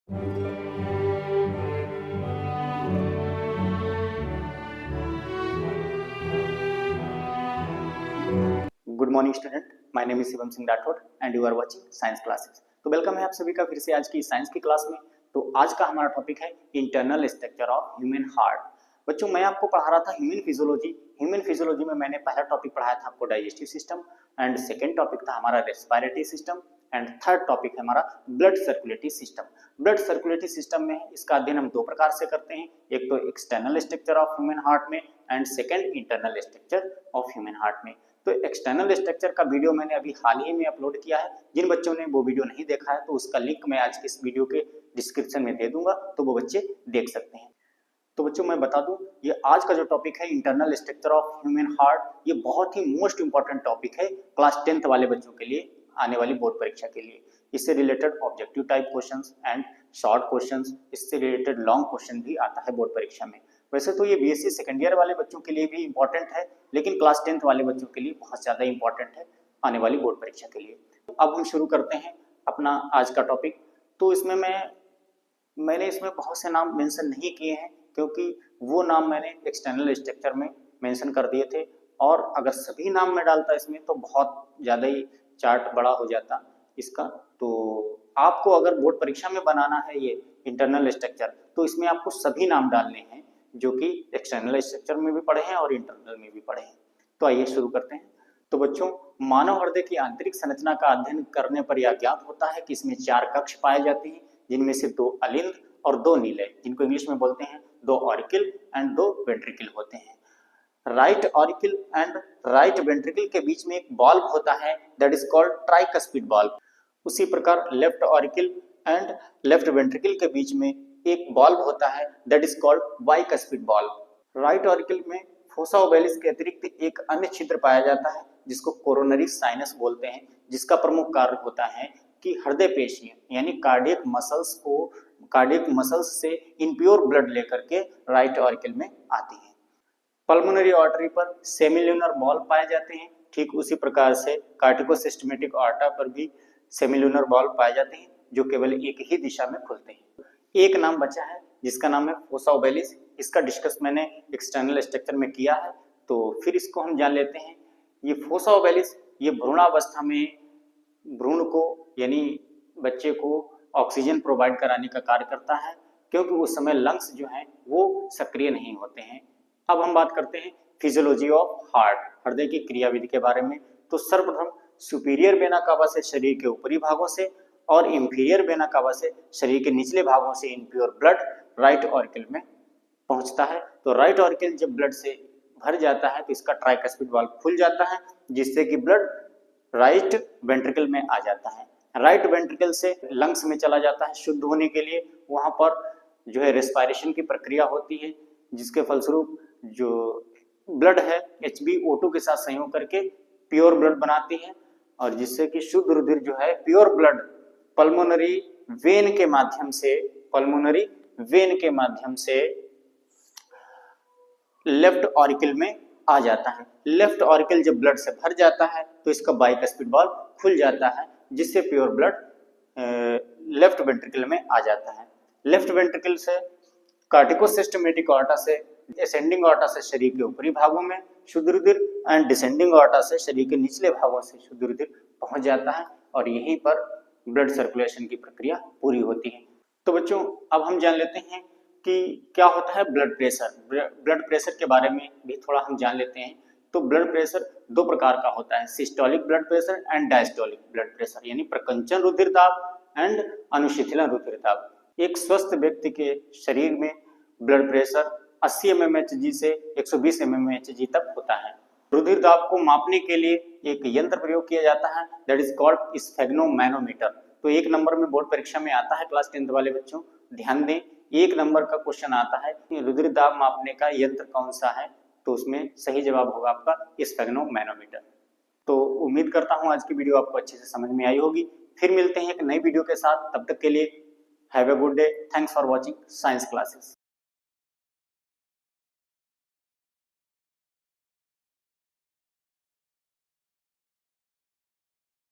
Good morning student, my name is Shivam Singh Rathore and you are watching science classes. तो welcome है आप सभी का फिर से आज की साइंस की क्लास में। तो आज का हमारा टॉपिक है internal structure of human heart. बच्चों, मैं आपको पढ़ा रहा था ह्यूमन फिजियोलॉजी। ह्यूमन फिजियोलॉजी में मैंने पहला टॉपिक पढ़ाया था आपको digestive system, and second topic था हमारा respiratory system, and third topic है हमारा blood circulatory system. Blood circulatory system में इसका अध्ययन हम दो प्रकार से करते हैं, एक तो external structure of human heart में and second internal structure of human heart में। तो एक्सटर्नल स्ट्रक्चर का वीडियो मैंने अभी हाल ही में अपलोड किया है। जिन बच्चों ने वो वीडियो नहीं देखा है तो उसका लिंक मैं आज के इस वीडियो के डिस्क्रिप्शन में दे दूंगा, तो वो बच्चे देख सकते हैं। तो बच्चों मैं बता दूं, ये आज का जो टॉपिक है internal structure of human heart, ये बहुत ही मोस्ट इंपॉर्टेंट टॉपिक है क्लास 10th वाले बच्चों के लिए, आने वाली बोर्ड परीक्षा के लिए। इससे related objective type questions and short questions, इससे रिलेटेड लॉन्ग क्वेश्चन भी आता है बोर्ड परीक्षा में। वैसे तो ये बीएससी सेकेंड ईयर वाले बच्चों के लिए भी इंपॉर्टेंट है, लेकिन क्लास 10th वाले बच्चों के लिए बहुत ज्यादा इंपॉर्टेंट है आने वाली बोर्ड परीक्षा के लिए। अब हम शुरू करते हैं अपना आज का टॉपिक। तो इसमें मैंने इसमें बहुत से नाम मेंशन नहीं किए हैं, क्योंकि वो नाम मैंने एक्सटर्नल स्ट्रक्चर में मेंशन कर दिए थे, और अगर सभी नाम में डालता इसमें तो बहुत ज़्यादा ही चार्ट बड़ा हो जाता इसका। तो आपको अगर बोर्ड परीक्षा में बनाना है ये इंटरनल स्ट्रक्चर, तो इसमें आपको सभी नाम डालने हैं जो कि एक्सटर्नल स्ट्रक्चर में भी पढ़े हैं और इंटरनल में भी पढ़े हैं। तो आइए शुरू करते हैं। तो बच्चों, मानव हृदय की आंतरिक संरचना का अध्ययन करने पर यह ज्ञात होता है कि इसमें 4 कक्ष पाए जाते हैं, जिनमें से 2 अलिंद और 2 नीले, जिनको इंग्लिश में बोलते हैं 2 ऑरिकल एंड 2 वेंट्रिकल होते हैं। Right auricle and right ventricle के बीच में एक बॉल्व होता है, that is called tricuspid valve. उसी प्रकार left auricle and left ventricle के बीच में एक बॉल्व होता है, that is called bicuspid valve. Right auricle में फोसा ओवैलिस के अतिरिक्त एक अन्य छिद्र पाया जाता है जिसको कोरोनरी साइनस बोलते हैं, जिसका प्रमुख कार्य होता है कि हृदय पेशियां यानी कार्डियक मसल्स से इम्प्योर ब्लड लेकर के राइट ऑरिकल में आती हैं। पल्मोनरी आर्टरी पर सेमिल्यूनर बॉल पाए जाते हैं। ठीक उसी प्रकार से कार्टिकोसिस्टमेटिक आर्टा पर भी सेमिल्यूनर बॉल पाए जाते हैं, जो केवल एक ही दिशा में खुलते हैं। एक नाम बचा है जिसका नाम है फोसा ओवैलिस। इसका डिस्कस मैंने एक्सटर्नल स्ट्रक्चर में किया है, तो फिर इसको हम जान लेते हैं। ये फोसा ओवैलिस ये भ्रूणावस्था में भ्रूण को यानी बच्चे को ऑक्सीजन प्रोवाइड कराने का कार्य करता है, क्योंकि उस समय लंग्स जो हैं वो सक्रिय नहीं होते हैं। अब हम बात करते हैं फिजियोलॉजी ऑफ हार्ट, हृदय की क्रियाविधि के बारे में। तो सर्वप्रथम सुपीरियर वेना कावा से शरीर के ऊपरी भागों से और इंफीरियर वेना कावा से शरीर के निचले भागों से इम्प्योर ब्लड राइट ऑरिकल में पहुंचता है। तो राइट ऑरिकल जब ब्लड से भर जाता है तो इसका ट्राइकस्पिड वाल्व खुल जाता है, जिससे कि ब्लड राइट वेंट्रिकल में आ जाता है। राइट वेंट्रिकल से लंग्स में चला जाता है शुद्ध होने के लिए। वहां पर जो है रेस्पिरेशन की प्रक्रिया होती है, जिसके फलस्वरूप जो ब्लड है HbO2 के साथ संयोग करके प्योर ब्लड बनाती है, और जिससे कि शुद्ध रुधिर जो है प्योर ब्लड पल्मोनरी वेन के माध्यम से लेफ्ट ऑरिकल में आ जाता है। लेफ्ट ऑरिकल जब ब्लड से भर जाता है तो इसका बाइकस्पिड वाल्व खुल जाता है, जिससे प्योर ब्लड लेफ्ट वेंट्रिकल में आ जाता है। लेफ्ट वेंट्रिकल से कार्टिकोसिस्टमेटिक आर्टा से असेंडिंग आर्टा से शरीर के ऊपरी भागों में शुद्ध रुधिर एंड डिसेंडिंग आर्टा से शरीर के निचले भागों से शुद्ध रुधिर पहुंच जाता है, और यहीं पर ब्लड सर्कुलेशन की प्रक्रिया पूरी होती है। तो बच्चों, अब हम जान लेते हैं कि क्या होता है ब्लड प्रेशर। ब्लड प्रेशर के बारे में भी थोड़ा हम जान लेते हैं। तो ब्लड प्रेशर 2 प्रकार का होता है, systolic blood pressure and diastolic blood pressure, यानी प्रकंचन रुधिर दाब एंड अनुशीतलन रुधिर दाब। एक स्वस्थ व्यक्ति के शरीर में ब्लड प्रेशर 80 mmHg से 120 mmHg तक होता है। रुधिर दाब को मापने के लिए एक यंत्र प्रयोग किया जाता है, दैट इज कॉल्ड स्फेग्नोमैनोमीटर। तो 1 नंबर में बोर्ड परीक्षा में आता है क्लास 10th वाले बच्चों, ध्यान दें। 1 नंबर का क्वेश्चन आता है कि रुधिर दाब मापने का यंत्र कौन सा है, तो उसमें सही जवाब होगा आपका स्फेग्नोमैनोमीटर। तो उम्मीद करता हूं आज की वीडियो आपको अच्छे से समझ में आई होगी। फिर मिलते हैं एक नई वीडियो के साथ, तब तक के लिए have a good day. Thanks for watching science classes.